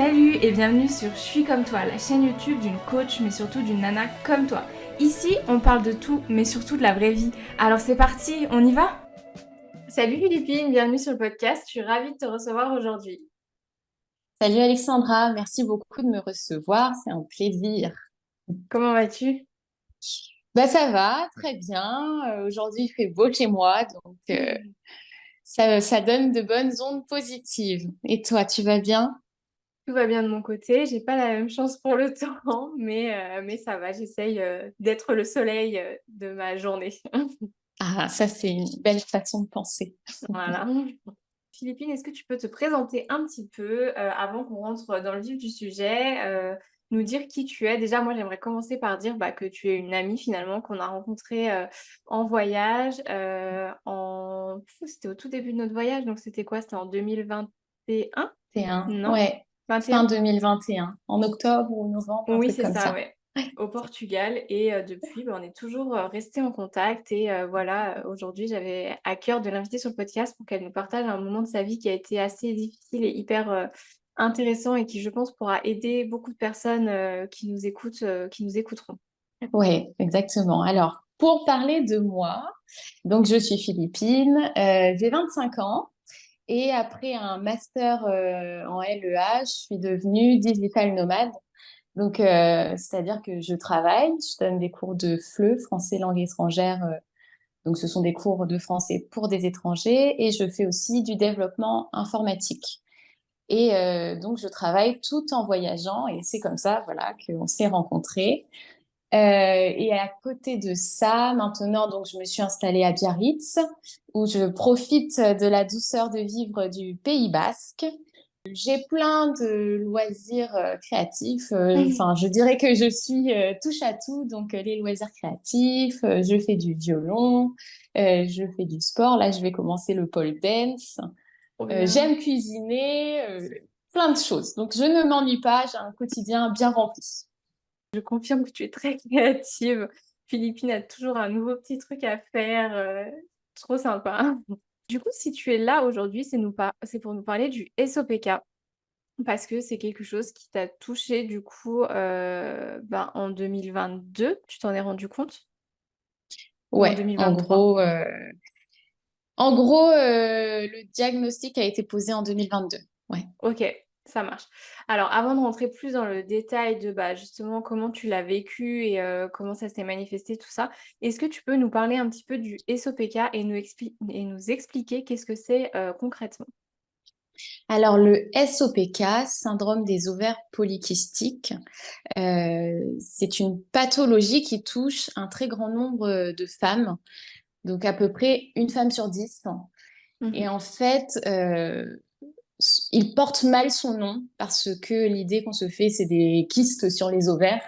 Salut et bienvenue sur Je suis comme toi, la chaîne YouTube d'une coach mais surtout d'une nana comme toi. Ici, on parle de tout mais surtout de la vraie vie. Alors c'est parti, on y va? Salut Philippine, bienvenue sur le podcast, je suis ravie de te recevoir aujourd'hui. Salut Alexandra, merci beaucoup de me recevoir, c'est un plaisir. Comment vas-tu? Bah ça va, très bien. Aujourd'hui il fait beau chez moi, donc ça donne de bonnes ondes positives. Et toi, tu vas bien? Tout va bien de mon côté, j'ai pas la même chance pour le temps, mais ça va, j'essaye d'être le soleil de ma journée. Ah, ça c'est une belle façon de penser. Voilà. Philippine, est-ce que tu peux te présenter un petit peu avant qu'on rentre dans le vif du sujet, nous dire qui tu es? Déjà, moi, j'aimerais commencer par dire que tu es une amie finalement qu'on a rencontrée en voyage. C'était au tout début de notre voyage, donc c'était quoi? C'était en 2021? C'est un, Non? ouais, fin 21? 2021, en octobre ou novembre, un Oui, truc c'est comme ça, ça. ouais. Au Portugal. Et depuis, on est toujours restés en contact. Et voilà, aujourd'hui, j'avais à cœur de l'inviter sur le podcast pour qu'elle nous partage un moment de sa vie qui a été assez difficile et hyper intéressant et qui, je pense, pourra aider beaucoup de personnes qui nous écoutent, qui nous écouteront. Ouais, exactement. Alors, pour parler de moi, donc je suis philippine, j'ai 25 ans. Et après un master en LEA, je suis devenue digital nomade. Donc, c'est-à-dire que je travaille, je donne des cours de FLE, français langue étrangère. Donc, ce sont des cours de français pour des étrangers. Et je fais aussi du développement informatique. Et donc, je travaille tout en voyageant. Et c'est comme ça, voilà, qu'on s'est rencontrés. Et à côté de ça, maintenant, donc, je me suis installée à Biarritz, où je profite de la douceur de vivre du Pays Basque. J'ai plein de loisirs créatifs. Enfin, je dirais que je suis touche à tout. Donc, les loisirs créatifs, je fais du violon, je fais du sport. Là, je vais commencer le pole dance. Trop bien. J'aime cuisiner, plein de choses. Donc, je ne m'ennuie pas. J'ai un quotidien bien rempli. Je confirme que tu es très créative. Philippine a toujours un nouveau petit truc à faire. Trop sympa. Du coup, si tu es là aujourd'hui, c'est pour nous parler du SOPK. Parce que c'est quelque chose qui t'a touché du coup en 2022, tu t'en es rendu compte? Ou en Ouais, 2023? en gros, le diagnostic a été posé en 2022. Ouais. Ok, ça marche. Alors avant de rentrer plus dans le détail de justement comment tu l'as vécu et comment ça s'est manifesté, tout ça, est-ce que tu peux nous parler un petit peu du SOPK et et nous expliquer qu'est-ce que c'est concrètement? Alors, le SOPK, syndrome des ovaires polykystiques, c'est une pathologie qui touche un très grand nombre de femmes, donc à peu près une femme sur 10. Et Mhm. en fait, il porte mal son nom parce que l'idée qu'on se fait, c'est des kystes sur les ovaires.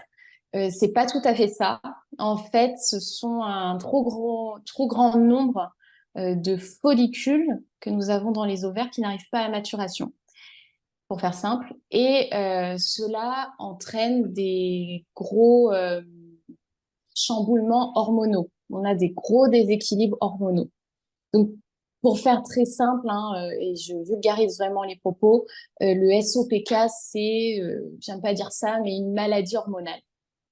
C'est pas tout à fait ça. En fait, ce sont un trop grand nombre de follicules que nous avons dans les ovaires qui n'arrivent pas à maturation, pour faire simple. Et cela entraîne des gros chamboulements hormonaux. On a des gros déséquilibres hormonaux. Donc, pour faire très simple, hein, et je vulgarise vraiment les propos, le SOPK, c'est, j'aime pas dire ça, mais une maladie hormonale.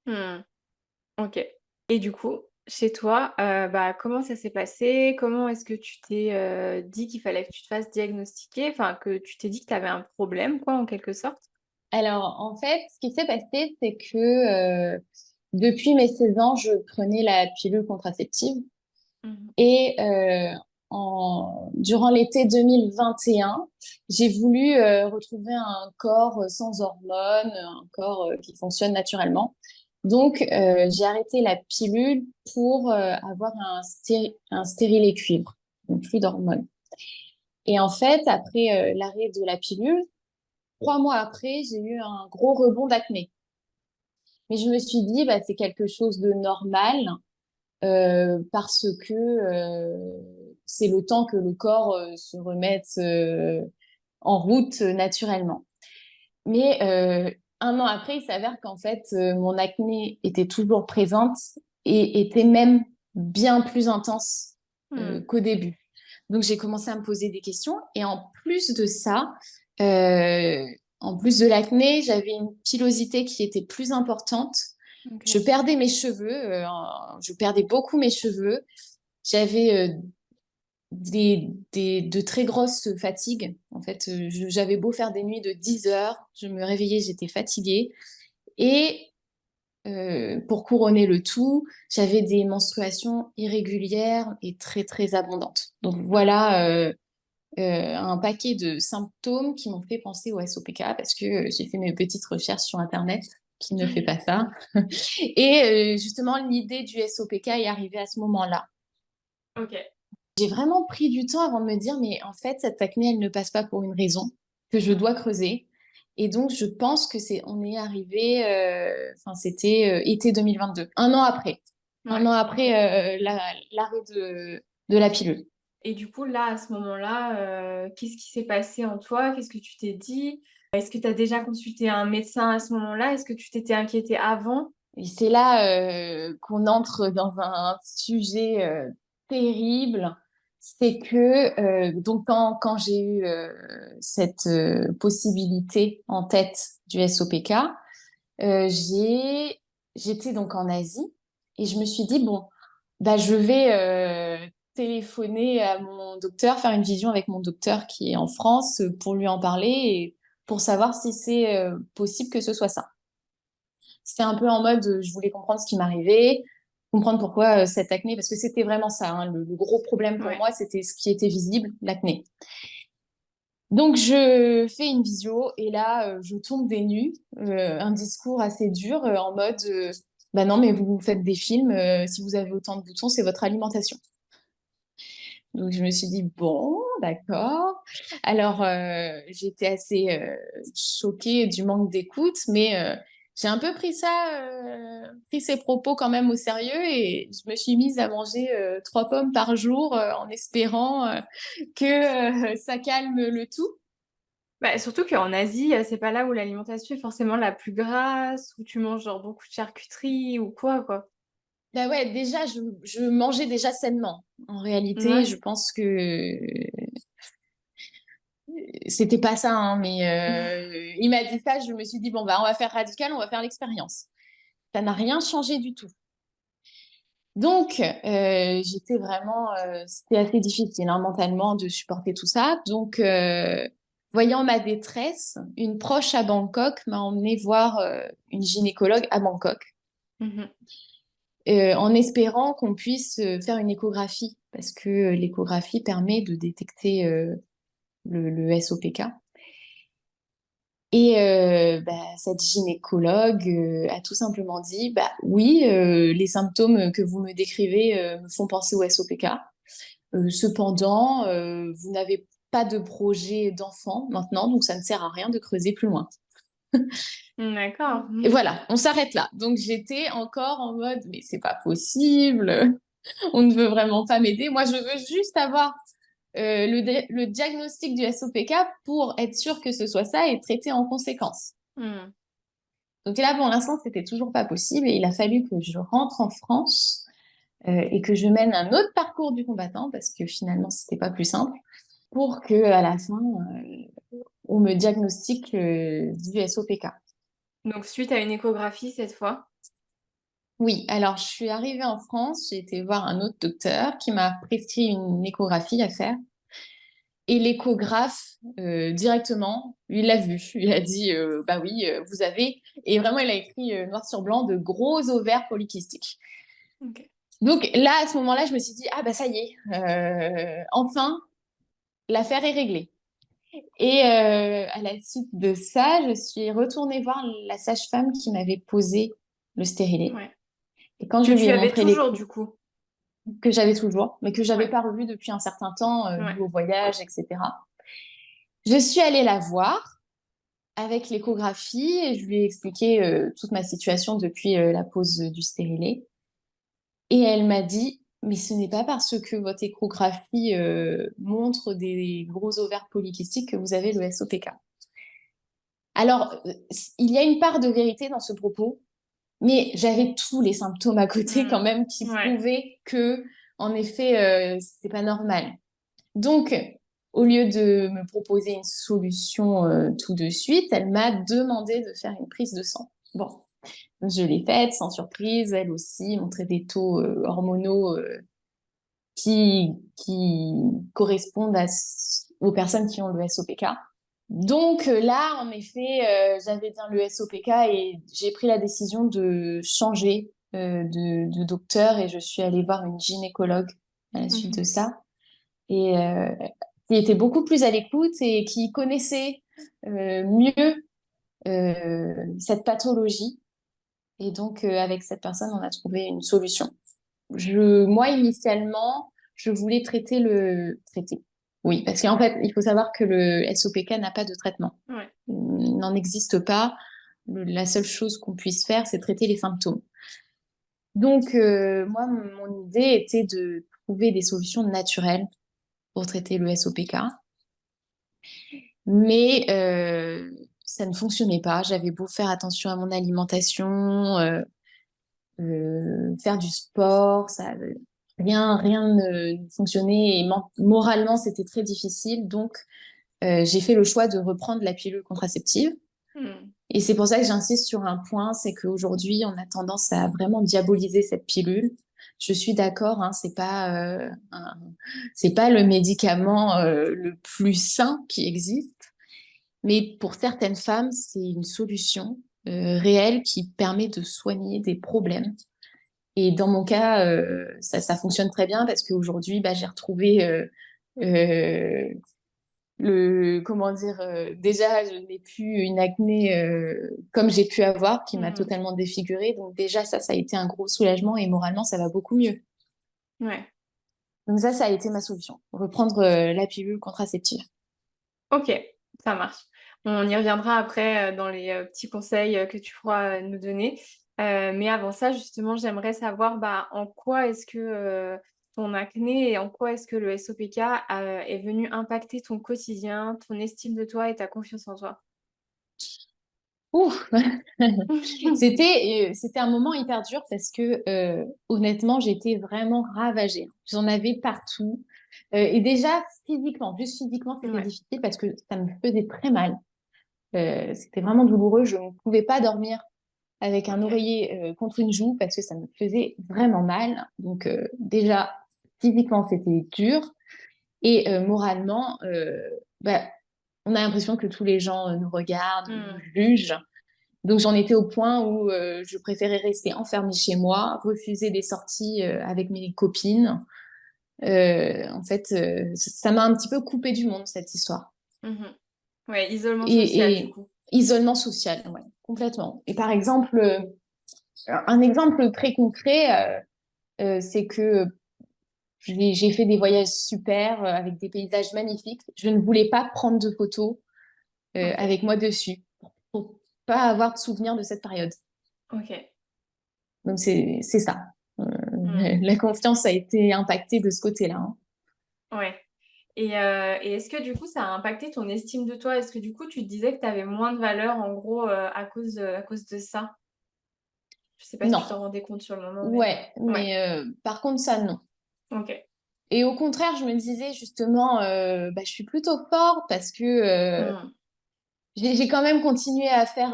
Hmm. Ok. Et du coup, chez toi, comment ça s'est passé? Comment est-ce que tu t'es dit qu'il fallait que tu te fasses diagnostiquer? Enfin, que tu t'es dit que tu avais un problème, quoi, en quelque sorte? Alors, en fait, ce qui s'est passé, c'est que depuis mes 16 ans, je prenais la pilule contraceptive. Mhm. Et durant l'été 2021, j'ai voulu retrouver un corps sans hormones, un corps qui fonctionne naturellement. Donc, j'ai arrêté la pilule pour avoir un stérilet cuivre, donc plus d'hormones. Et en fait, après l'arrêt de la pilule, 3 mois après, j'ai eu un gros rebond d'acné. Mais je me suis dit, bah, c'est quelque chose de normal parce que c'est le temps que le corps se remette en route naturellement. Mais 1 an après, il s'avère qu'en fait, mon acné était toujours présente et était même bien plus intense Hmm. qu'au début. Donc j'ai commencé à me poser des questions et en plus de ça, euh, En plus de l'acné, j'avais une pilosité qui était plus importante. Je OK. perdais mes cheveux, je perdais beaucoup mes cheveux. J'avais de très grosses fatigues. En fait, j'avais beau faire des nuits de 10 heures, je me réveillais, j'étais fatiguée. Et pour couronner le tout, j'avais des menstruations irrégulières et très, très abondantes. Donc OK. voilà un paquet de symptômes qui m'ont fait penser au SOPK parce que j'ai fait mes petites recherches sur Internet. Qui ne fait pas ça? Et justement, l'idée du SOPK est arrivée à ce moment-là. OK. J'ai vraiment pris du temps avant de me dire, mais en fait, cette acné, elle ne passe pas pour une raison que je dois creuser. Et donc, je pense que on est arrivé, enfin, c'était été 2022, un an après. Un Ouais, an OK. après l'arrêt de la pilule. Et du coup, là, à ce moment-là, qu'est-ce qui s'est passé en toi? Qu'est-ce que tu t'es dit? Est-ce que tu as déjà consulté un médecin à ce moment-là? Est-ce que tu t'étais inquiétée avant? Et c'est là qu'on entre dans un sujet terrible. C'est que donc quand j'ai eu cette possibilité en tête du SOPK, j'étais donc en Asie et je me suis dit, bon, bah, je vais téléphoner à mon docteur, faire une vision avec mon docteur qui est en France pour lui en parler et pour savoir si c'est possible que ce soit ça. C'était un peu en mode, je voulais comprendre ce qui m'arrivait, comprendre pourquoi cette acné, parce que c'était vraiment ça, hein, le gros problème pour Ouais. moi, c'était ce qui était visible, l'acné. Donc je fais une visio et là je tombe des nues, un discours assez dur en mode bah non mais vous faites des films, si vous avez autant de boutons c'est votre alimentation. Donc je me suis dit bon d'accord. Alors j'étais assez choquée du manque d'écoute, mais j'ai un peu pris ses propos quand même au sérieux et je me suis mise à manger 3 pommes par jour en espérant que ça calme le tout. Bah, surtout qu'en Asie, c'est pas là où l'alimentation est forcément la plus grasse, où tu manges genre beaucoup de charcuterie ou quoi. Bah ouais, déjà, je mangeais déjà sainement. En réalité, Ouais. je pense que c'était pas ça, hein, mais il m'a dit ça, je me suis dit, bon, bah, on va faire radical, on va faire l'expérience. Ça n'a rien changé du tout. Donc, j'étais vraiment, c'était assez difficile hein, mentalement de supporter tout ça. Donc, voyant ma détresse, une proche à Bangkok m'a emmenée voir une gynécologue à Bangkok. Mmh. En espérant qu'on puisse faire une échographie, parce que l'échographie permet de détecter le SOPK. Et bah, cette gynécologue a tout simplement dit, bah oui, les symptômes que vous me décrivez me font penser au SOPK. Cependant, vous n'avez pas de projet d'enfant maintenant, donc ça ne sert à rien de creuser plus loin. D'accord. Et voilà, on s'arrête là. Donc j'étais encore en mode, mais c'est pas possible, on ne veut vraiment pas m'aider. Moi, je veux juste avoir le diagnostic du SOPK pour être sûr que ce soit ça et traiter en conséquence. Mmh. Donc là, pour l'instant, c'était toujours pas possible et il a fallu que je rentre en France et que je mène un autre parcours du combattant parce que finalement, c'était pas plus simple pour que à la fin, on me diagnostique du SOPK. Donc suite à une échographie cette fois? Oui, alors je suis arrivée en France, j'ai été voir un autre docteur qui m'a prescrit une échographie à faire. Et l'échographe, directement, il l'a vu. Il a dit, bah oui, vous avez. Et vraiment, il a écrit noir sur blanc de gros ovaires polykystiques. OK. Donc là, à ce moment-là, je me suis dit, ah bah ça y est, enfin, l'affaire est réglée. Et à la suite de ça, je suis retournée voir la sage-femme qui m'avait posé le stérilet. Ouais. Et quand Que je lui tu ai avais montré toujours l'écho, du coup? que j'avais toujours, mais que j'avais Ouais. pas revu depuis un certain temps, dû Ouais. au voyage, etc. Je suis allée la voir avec l'échographie et je lui ai expliqué toute ma situation depuis la pose du stérilet. Et elle m'a dit, mais ce n'est pas parce que votre échographie montre des gros ovaires polykystiques que vous avez le SOPK. Alors, il y a une part de vérité dans ce propos, mais j'avais tous les symptômes à côté quand Mmh. même qui Ouais. prouvaient que, en effet, c'était pas normal. Donc, au lieu de me proposer une solution tout de suite, elle m'a demandé de faire une prise de sang. Bon, je l'ai faite sans surprise. Elle aussi montrait des taux hormonaux qui correspondent aux personnes qui ont le SOPK. Donc là, en effet, j'avais bien le SOPK et j'ai pris la décision de changer de docteur et je suis allée voir une gynécologue à la suite de Mhm. ça et qui était beaucoup plus à l'écoute et qui connaissait mieux cette pathologie. Et donc, avec cette personne, on a trouvé une solution. Moi, initialement, je voulais traiter. Oui, parce qu'en fait, il faut savoir que le SOPK n'a pas de traitement. Ouais. Il n'en existe pas. La seule chose qu'on puisse faire, c'est traiter les symptômes. Donc, moi, mon idée était de trouver des solutions naturelles pour traiter le SOPK. Mais ça ne fonctionnait pas. J'avais beau faire attention à mon alimentation, faire du sport, rien ne fonctionnait et moralement c'était très difficile. Donc j'ai fait le choix de reprendre la pilule contraceptive. Hmm. Et c'est pour ça que j'insiste sur un point, c'est qu'aujourd'hui on a tendance à vraiment diaboliser cette pilule. Je suis d'accord, hein, c'est pas le médicament le plus sain qui existe, mais pour certaines femmes c'est une solution réelle qui permet de soigner des problèmes. Et dans mon cas, ça fonctionne très bien parce qu'aujourd'hui, bah, j'ai retrouvé euh, comment dire, déjà, je n'ai plus une acné comme j'ai pu avoir, qui m'a Hmm. totalement défigurée. Donc déjà, ça a été un gros soulagement et moralement, ça va beaucoup mieux. Ouais. Donc ça a été ma solution, reprendre la pilule contraceptive. Ok, ça marche. On y reviendra après dans les petits conseils que tu pourras nous donner. Mais avant ça, justement, j'aimerais savoir bah, en quoi est-ce que ton acné et en quoi est-ce que le SOPK est venu impacter ton quotidien, ton estime de toi et ta confiance en toi. Ouh. C'était un moment hyper dur parce que honnêtement, j'étais vraiment ravagée. J'en avais partout. Et déjà, physiquement, juste physiquement, c'était Ouais, difficile parce que ça me faisait très mal. C'était vraiment douloureux. Je ne pouvais pas dormir avec un ok. oreiller contre une joue parce que ça me faisait vraiment mal. Donc déjà, physiquement, c'était dur. Et moralement, bah, on a l'impression que tous les gens nous regardent, nous Hmm. jugent. Donc j'en étais au point où je préférais rester enfermée chez moi, refuser des sorties avec mes copines. En fait, ça m'a un petit peu coupé du monde, cette histoire. Mhm. Ouais, isolement social du Et coup. isolement social, ouais, complètement. Et par exemple, un exemple très concret, c'est que j'ai fait des voyages super avec des paysages magnifiques. Je ne voulais pas prendre de photos Ok, avec moi dessus pour pas avoir de souvenir de cette période. ok. Donc c'est ça. Euh, Hmm. la confiance a été impactée de ce côté-là, hein. Ouais. Et est-ce que du coup, ça a impacté ton estime de toi? Est-ce que du coup, tu te disais que tu avais moins de valeur en gros à cause de ça? Je sais pas si Non, tu t'en rendais compte sur le moment, mais ouais, ouais, mais par contre ça non. ok. Et au contraire, je me disais justement, bah, je suis plutôt forte parce que Hmm. j'ai quand même continué à faire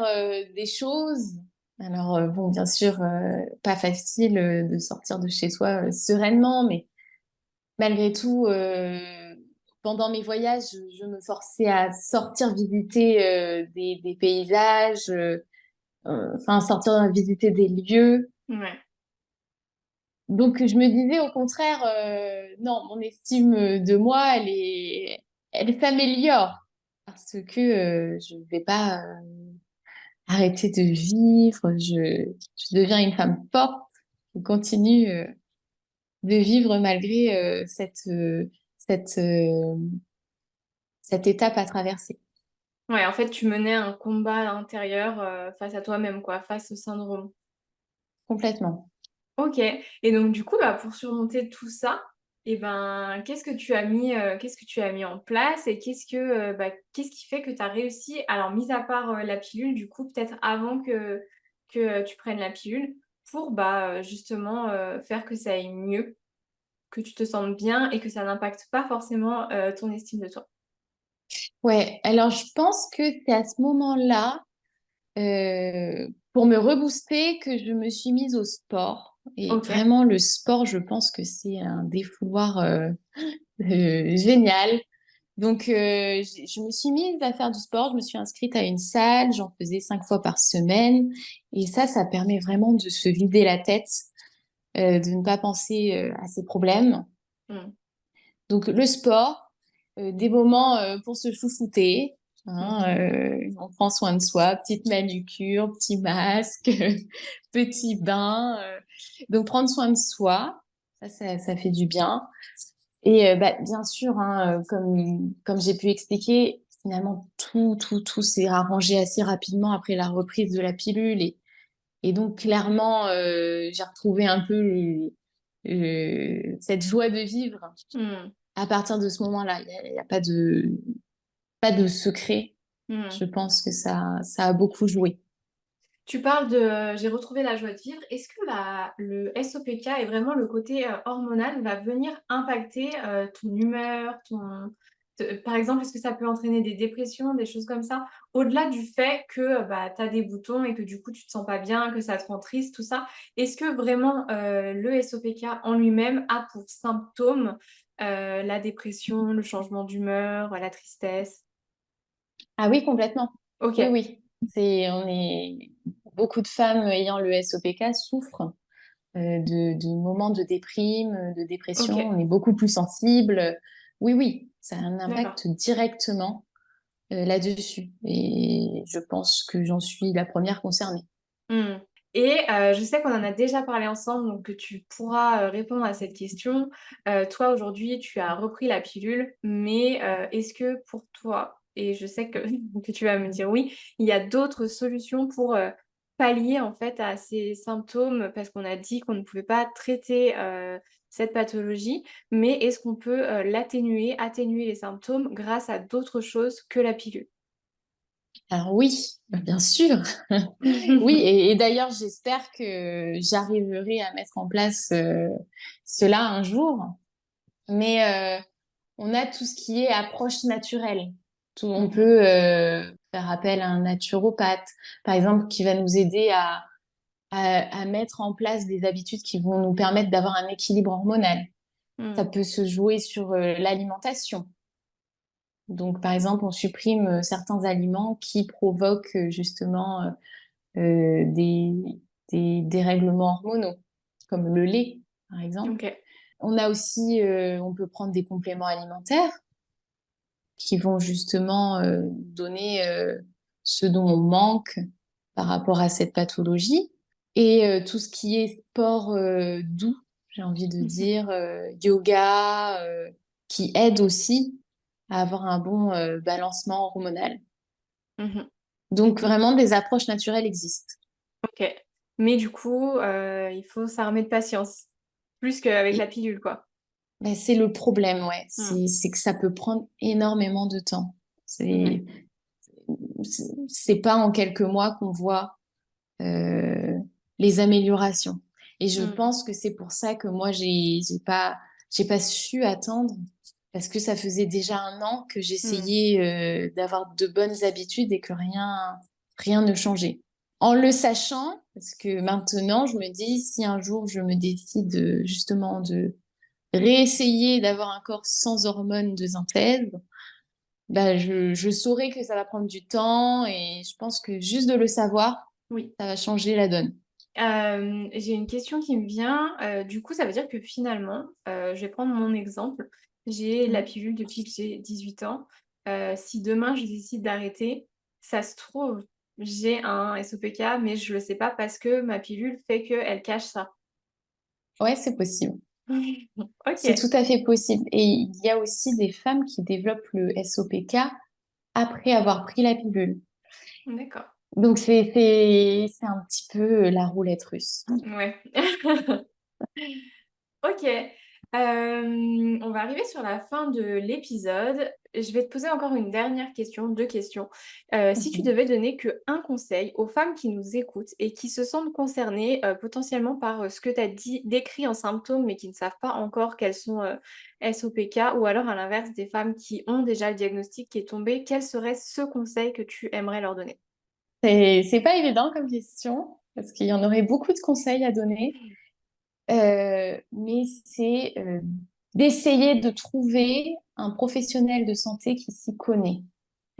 des choses. Alors bon, bien sûr, pas facile de sortir de chez soi sereinement, mais malgré tout, pendant mes voyages, je me forçais à sortir visiter des paysages, enfin sortir visiter des lieux. Ouais. Donc je me disais au contraire, non, mon estime de moi, elle s'améliore parce que je ne vais pas arrêter de vivre. Je deviens une femme forte qui continue de vivre malgré cette, euh, cette étape à traverser Ouais, en fait, tu menais un combat intérieur face à toi-même, quoi, face au syndrome. complètement. Ok. Et donc, du coup, bah, pour surmonter tout ça, et ben, qu'est-ce que tu as mis en place et qu'est-ce qui fait que tu as réussi, alors, mis à part la pilule, du coup, peut-être avant que tu prennes la pilule, pour bah, justement faire que ça aille mieux, que tu te sentes bien et que ça n'impacte pas forcément, ton estime de toi? Ouais, alors je pense que c'est à ce moment-là, pour me rebooster, que je me suis mise au sport. Et OK. vraiment, le sport, je pense que c'est un défouloir génial. Donc, je me suis mise à faire du sport. Je me suis inscrite à une salle. J'en faisais 5 fois par semaine. Et ça permet vraiment de se vider la tête, de ne pas penser à ses problèmes. Mmh. Donc, le sport, des moments pour se chouchouter. Mmh Hein, mh. on prend soin de soi, petite manucure, petit masque, petit bain. Donc, prendre soin de soi, ça fait du bien. Et bah, bien sûr, hein, comme j'ai pu expliquer, finalement, tout s'est arrangé assez rapidement après la reprise de la pilule. Et donc, clairement, j'ai retrouvé un peu cette joie de vivre Mmh. à partir de ce moment-là. Il y a pas de secret. Mmh. Je pense que ça a beaucoup joué. Tu parles de «j'ai retrouvé la joie de vivre». Est-ce que le SOPK et vraiment le côté, hormonal va venir impacter, ton humeur, par exemple, est-ce que ça peut entraîner des dépressions, des choses comme ça? Au-delà du fait que, bah, tu as des boutons et que du coup tu te sens pas bien, que ça te rend triste, tout ça. Est-ce que vraiment, le SOPK en lui-même a pour symptôme, la dépression, le changement d'humeur, la tristesse? Ah oui, complètement. Oui, OK, oui. Beaucoup de femmes ayant le SOPK souffrent de moments de déprime, de dépression. OK, On est beaucoup plus sensible. Oui, oui, ça a un d'accord. impact directement là-dessus. Et je pense que j'en suis la première concernée. Mmh. Et je sais qu'on en a déjà parlé ensemble, donc que tu pourras, répondre à cette question. Toi, aujourd'hui, tu as repris la pilule, mais est-ce que pour toi, et je sais que que tu vas me dire oui, il y a d'autres solutions pour, pallier en fait à ces symptômes? Parce qu'on a dit qu'on ne pouvait pas traiter, cette pathologie, mais est-ce qu'on peut, atténuer les symptômes grâce à d'autres choses que la pilule? Alors oui, bien sûr. Oui, et d'ailleurs, j'espère que j'arriverai à mettre en place cela un jour. Mais on a tout ce qui est approche naturelle. On Mmh. peut faire appel à un naturopathe, par exemple, qui va nous aider à mettre en place des habitudes qui vont nous permettre d'avoir un équilibre hormonal. Ça Mmh. peut se jouer sur l'alimentation. Donc, par exemple, on supprime certains aliments qui provoquent justement des dérèglements hormonaux, comme le lait, par exemple. OK. On a aussi, on peut prendre des compléments alimentaires qui vont justement donner ce dont on manque par rapport à cette pathologie. Et tout ce qui est sport doux, j'ai envie de Mmh. dire, yoga, qui aide aussi à avoir un bon balancement hormonal. Mmh. Donc vraiment, des approches naturelles existent. OK. Mais du coup, il faut s'armer de patience. Plus qu'avec la Et pilule, quoi. ben, c'est le problème, ouais, Mmh. c'est que ça peut prendre énormément de temps. Ouais. C'est c'est pas en quelques mois qu'on voit euh, les améliorations. Et je Mmh. pense que c'est pour ça que moi, j'ai pas su attendre parce que ça faisait déjà un an que Mmh. j'essayais d'avoir de bonnes habitudes et que rien ne changeait. En le sachant, parce que maintenant, je me dis, si un jour je me décide justement de réessayer d'avoir un corps sans hormones de synthèse, bah, je saurai que ça va prendre du temps et je pense que juste de le savoir, Oui. ça va changer la donne. J'ai une question qui me vient, du coup, ça veut dire que finalement, je vais prendre mon exemple. J'ai la Mm. pilule depuis que j'ai 18 ans. Si demain je décide d'arrêter, ça se trouve, j'ai un SOPK, mais je le sais pas parce que ma pilule fait qu'elle cache ça. Ouais, c'est possible. C'est OK, tout à fait possible. Et il y a aussi des femmes qui développent le SOPK après avoir pris la pilule. d'accord. Donc c'est un petit peu la roulette russe. Ouais. OK. On va arriver sur la fin de l'épisode. Je vais te poser encore une dernière question, deux questions. Si tu Mhm. devais donner que un conseil aux femmes qui nous écoutent et qui se sentent concernées potentiellement par ce que tu as dit, décrit en symptômes, mais qui ne savent pas encore quels sont SOPK, ou alors à l'inverse, des femmes qui ont déjà le diagnostic qui est tombé, quel serait ce conseil que tu aimerais leur donner? C'est pas évident comme question, parce qu'il y en aurait beaucoup de conseils à donner. Mais c'est d'essayer de trouver un professionnel de santé qui s'y connaît.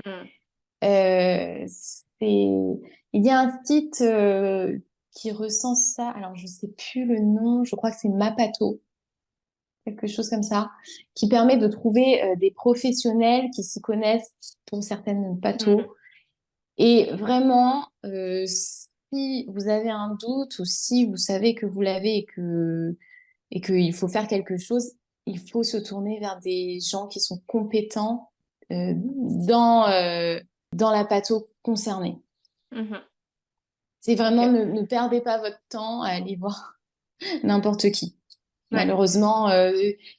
Hmm. Il y a un site qui recense ça, alors je sais plus le nom, je crois que c'est Mapato, quelque chose comme ça, qui permet de trouver des professionnels qui s'y connaissent pour certaines pathos. Mhm. Et vraiment, si vous avez un doute ou si vous savez que vous l'avez et qu'il faut faire quelque chose, il faut se tourner vers des gens qui sont compétents dans la patho concernée. Mhm. C'est Ok. vraiment ne perdez pas votre temps à aller voir n'importe qui. Ouais. Malheureusement,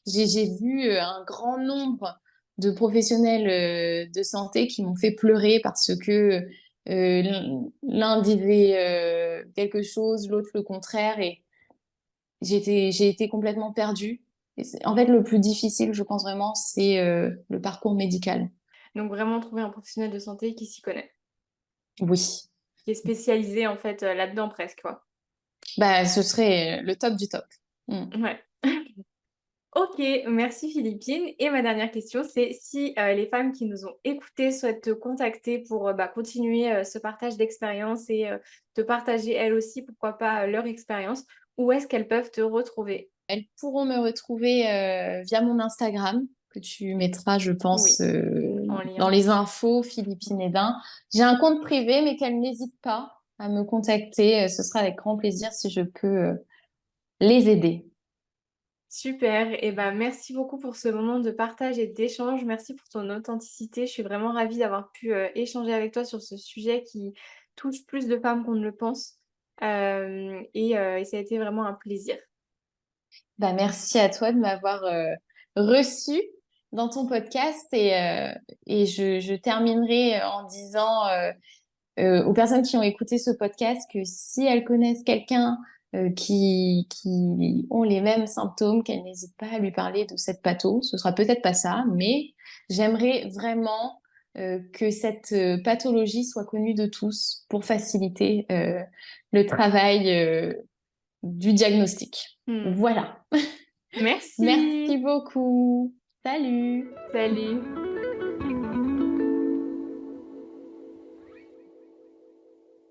j'ai vu un grand nombre de professionnels de santé qui m'ont fait pleurer parce que l'un disait quelque chose, l'autre le contraire, et j'ai été complètement perdue. En fait, le plus difficile, je pense vraiment, c'est le parcours médical. Donc vraiment trouver un professionnel de santé qui s'y connaît, Oui, qui est spécialisé en fait là-dedans presque, quoi. bah, ce serait le top du top. Mm. Ouais. Ok, merci Philippine. Et ma dernière question, c'est si les femmes qui nous ont écoutées souhaitent te contacter pour continuer ce partage d'expérience et te partager elles aussi, pourquoi pas, leur expérience, où est-ce qu'elles peuvent te retrouver? Elles pourront me retrouver via mon Instagram, que tu mettras, je pense, Oui, en dans lien. les infos, Philippine Edin. J'ai un compte privé, mais qu'elles n'hésitent pas à me contacter. Ce sera avec grand plaisir si je peux les aider. Super, et ben merci beaucoup pour ce moment de partage et d'échange. Merci pour ton authenticité. Je suis vraiment ravie d'avoir pu échanger avec toi sur ce sujet qui touche plus de femmes qu'on ne le pense. Et ça a été vraiment un plaisir. Bah, merci à toi de m'avoir reçu dans ton podcast et je terminerai en disant aux personnes qui ont écouté ce podcast que si elles connaissent quelqu'un qui ont les mêmes symptômes, qu'elles n'hésitent pas à lui parler de cette patho. Ce sera peut-être pas ça, mais j'aimerais vraiment que cette pathologie soit connue de tous pour faciliter le travail du diagnostic. Hmm. Voilà. Merci Merci. beaucoup. Salut. Salut.